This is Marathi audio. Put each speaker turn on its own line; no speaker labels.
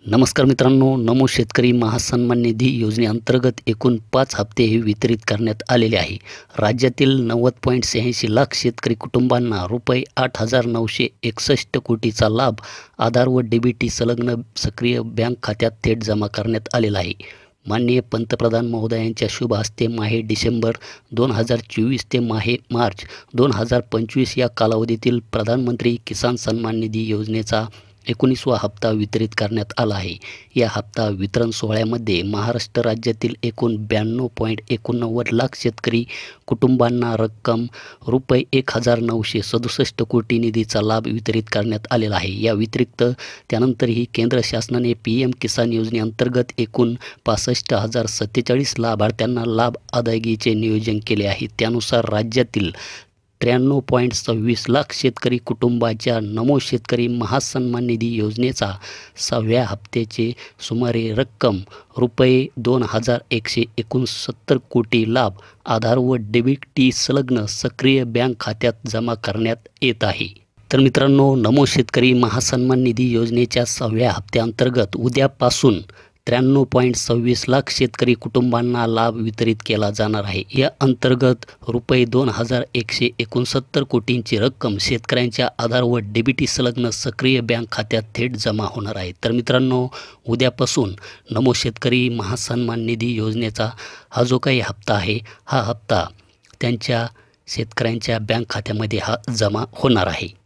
नमस्कार मित्रांनो, नमो शेतकरी महासन्मान निधी योजनेअंतर्गत एकूण 5 हप्ते हे वितरित करण्यात आलेले आहे। राज्यातील 90.86 लाख शेतकरी कुटुंबांना रुपये 8,961 कोटीचा लाभ आधार व डीबीटी संलग्न सक्रिय बँक खात्यात थेट जमा करण्यात आलेला आहे। माननीय पंतप्रधान महोदयांच्या शुभ हस्ते माहे डिसेंबर 2024 ते माहे मार्च 2025 या कालावधीतील प्रधानमंत्री किसान सन्मान निधी योजनेचा 19वा हप्ता वितरित करण्यात आला आहे। या हप्ता वितरण सोहळ्यामध्ये महाराष्ट्र राज्यातील एकूण 92.89 लाख शेतकरी कुटुंबांना रक्कम रुपये 1,967 कोटी निधीचा लाभ वितरित करण्यात आलेला आहे। या व्यतिरिक्त त्यानंतरही केंद्र शासनाने PM किसान योजनेअंतर्गत एकूण 65,047 लाभार्थ्यांना लाभ अदायगीचे नियोजन केले आहे। त्यानुसार राज्यातील 93.26 लाख शेतकरी कुटुंबाच्या नमो शेतकरी महासन्मान निधी योजनेचा 6व्या हप्त्याचे सुमारे रक्कम रुपये 2,169 कोटी लाभ आधार व डीबीटी संलग्न सक्रिय बँक खात्यात जमा करण्यात येत आहे। तर मित्रांनो, नमो शेतकरी महासन्मान निधी योजनेच्या 6व्या हप्त्याअंतर्गत उद्यापासून 93.26 लाख शेतकरी कुटुंबांना लाभ वितरित केला जाणार आहे। या अंतर्गत रुपये 2,169 कोटींची रक्कम शेतकऱ्यांच्या आधार व डीबीटी संलग्न सक्रिय बँक खात्यात थेट जमा होणार आहे। तर मित्रांनो, उद्यापासून नमो शेतकरी महासन्मान निधी योजनेचा हा जो काही हप्ता आहे, हा हप्ता त्यांच्या शेतकऱ्यांच्या बँक खात्यामध्ये जमा होणार आहे।